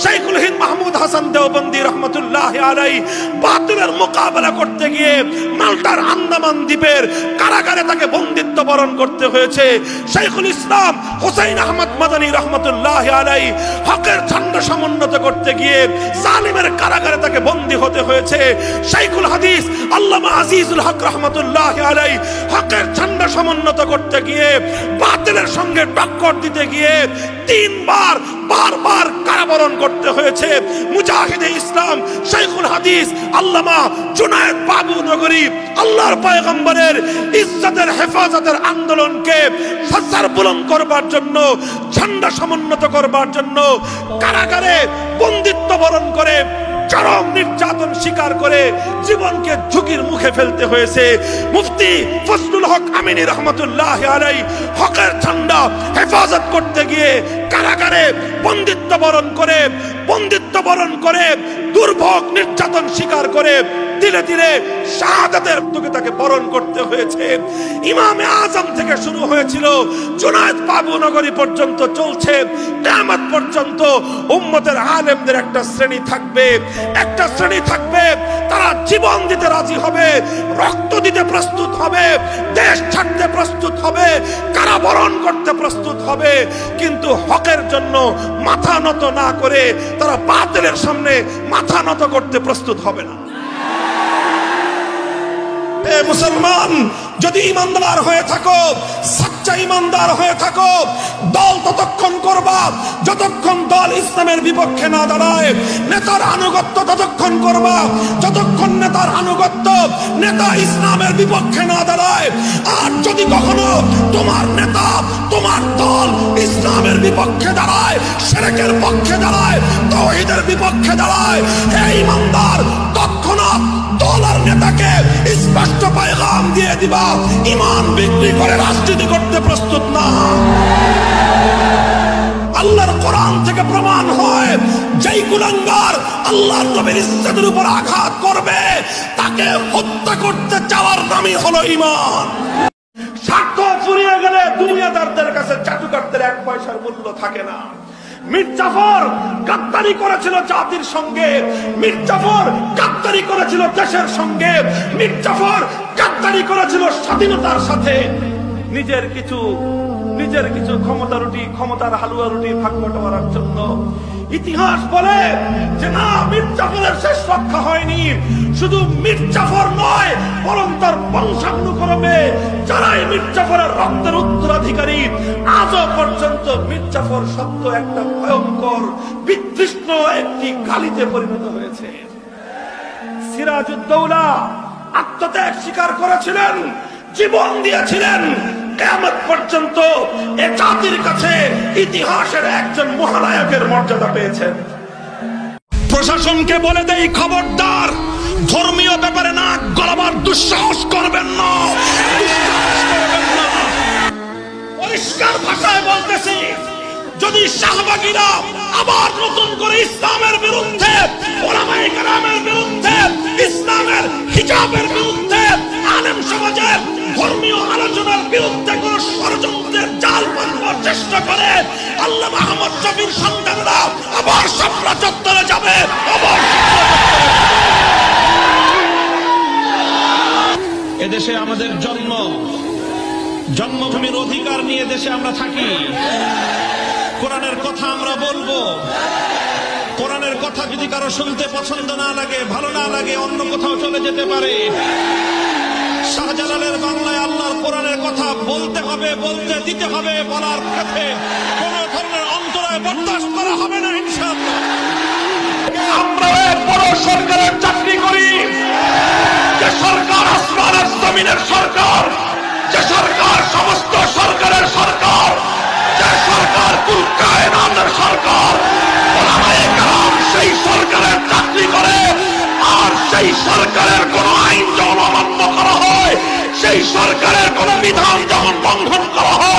শাইখুল হিন্দ মাহমুদ হাসান দেওবন্দি রহমতুল্লাহ আলাইহি বাতিলের মোকাবেলা করতে গিয়ে মাল্টার আন্দামান দ্বীপের কারাগারে তাকে বন্দিত্ব বরণ করতে হয়েছে। শাইখুল ইসলাম হুসাইন আহমদ মাদানী রহমতুল্লাহ আলাইহি হকের ঝান্ডা সমুন্নত করতে গিয়ে জালিমের কারাগারে তাকে বন্দী হতে হয়েছে। শাইখুল হাদিস আল্লামা আজিজুল হক রহমতুল্লাহ আলাইহি হকের ঝান্ডা সমুন্নত করতে গিয়ে বাতিলের সঙ্গে টক্কর দিতে গিয়ে বারবার কারাবরণ করতে হয়েছে। মুজাহিদে ইসলাম শাইখুল হাদিস আল্লামা জুনায়েদ বাবু নগরী আল্লাহর পয়গম্বরের ইজ্জতের হেফাজতের আন্দোলনকে সজ্জার বুলন্দ করবার জন্য, ঝান্ডা সমুন্নত করবার জন্য কারাগারে বন্দিত্ব বরণ করে চরম নির্যাতন স্বীকার করে জীবনকে ঝুঁকির মুখে ফেলতে হয়েছে। মুফতি ফজলুল হক আমিনী রহমতুল্লাহ আলাইহি হকের ঝান্ডা হেফাজত করতে গিয়ে কারাগারে বন্দিত্ব বরণ করে দুর্ভোগ নির্যাতন স্বীকার করে ধীরে ধীরে শাহাদাতের মৃত্যুকে তাকে বরণ করতে হয়েছে। ইমামে আজম থেকে শুরু হয়েছিল, জুনায়েদ বাবু নগরী পর্যন্ত চলছে, কিয়ামত পর্যন্ত উম্মতের আলেমদের একটা শ্রেণী থাকবে তারা জীবন দিতে রাজি হবে, রক্ত দিতে প্রস্তুত হবে, দেশ ছাড়তে প্রস্তুত হবে, কারাবরণ করতে প্রস্তুত হবে, কিন্তু হকের জন্য মাথা নত না করে তারা বাতিলের সামনে মাথা নত করতে প্রস্তুত হবে না। মুসলমান, যদি ইমানদার হয়ে থাকো, সচ্চা ইমানদার হয়ে থাকো, দল ততক্ষণ করবা যতক্ষণ দল ইসলামের বিপক্ষে না দাঁড়ায়, নেতার আনুগত্য ততক্ষণ করবা যতক্ষণ নেতা ইসলামের বিপক্ষে না দাঁড়ায়। আর যদি কখনো তোমার নেতা, তোমার দল ইসলামের বিপক্ষে দাঁড়ায়, শিরকের পক্ষে দাঁড়ায়, তাওহীদের বিপক্ষে দাঁড়ায়, হে ইমানদার, তৎক্ষণাৎ দল আর নেতাকে স্পষ্ট পয়গাম দিয়ে দিবা, ঈমান বিক্রি করে রাজনীতি করতে প্রস্তুত না। আল্লাহর কোরআন থেকে প্রমাণ হয়, যেই কুলাঙ্গার আল্লাহর নবীর ইজ্জতের উপর আঘাত করবে তাকে হত্যা করতে চাওয়ার নামই হলো ঈমান। স্বার্থ ফুরিয়ে গেলে দুনিয়াদারদের কাছে চাটুকারদের এক পয়সার মূল্য থাকে না। মীর জাফর গাদ্দারি করেছিল জাতির সঙ্গে, মীর জাফর গাদ্দারি করেছিল দেশের সঙ্গে, মীর জাফর গাদ্দারি করেছিল স্বাধীনতার সাথে। নিজের কিছু ক্ষমতার হালুয়া রুটি ভাগ বটোয়ারার জন্য। ইতিহাস বলে যে না, মীর জাফরের শেষ রক্ষা হয়নি। শুধু মীর জাফর নয়, বরং তার বংশানুক্রমে যারাই মীর জাফরের রক্তের উত্তরাধিকারী, আজও পর্যন্ত মীর জাফর শব্দ একটা ভয়ঙ্কর বিতৃষ্ণ একটি গালিতে পরিণত হয়েছে। সিরাজউদ্দৌলা আত্মত্যাগ স্বীকার করেছিলেন, জীবন দিয়েছিলেন, কিয়ামত পর্যন্ত এ জাতির কাছে ইতিহাসের একজন মহানায়কের মর্যাদা পেয়েছেন। প্রশাসনকে বলে দেই, খবরদার, ধর্মীয় ব্যাপারে নাক গলাবার দুঃসাহস করবেন না। পরিষ্কার ভাষায় বলতেছি, যদি শাহবাগীরা আবার নতুন করে ইসলামের বিরুদ্ধে, ওলামায়ে কেরামের বিরুদ্ধে, ইসলামের হিজাবের বিরুদ্ধে, আলেম সমাজের ধর্মীয় আলোচনার বিরুদ্ধে কোন ষড়যন্ত্রের জাল বাঁধবার চেষ্টা করে, আল্লামা আহমদ শফীর সন্তানরা আবার শাপলা চত্বরে যাবে। এদেশে আমাদের জন্মভূমির অধিকার নিয়ে দেশে আমরা থাকি। কোরআনের কথা আমরা বলবো। কোরআনের কথা যদি কারো শুনতে পছন্দ না লাগে, ভালো না লাগে, অন্য কোথাও চলে যেতে পারে। শাহজালালের বাংলায় আল্লাহর কোরআনের কথা বলতে হবে, বলতে দিতে হবে, বলার পথে কোন ধরনের অন্তরায় বরদাস্ত করা হবে না ইনশাআল্লাহ। আমরা বড় সরকারের চাকরি করি, যে সরকার আসমানের জমিনের সরকার, যে সরকার সমস্ত সরকারের সরকার, যে সরকার কুল কায়নাতের সরকার, ওলামায়ে কেরাম সেই সরকারের চাকরি করে। আর সেই সরকারের কোন আইন যখন অমান্য করা হয়, সেই সরকারের কোন বিধান যখন লঙ্ঘন করা হয়,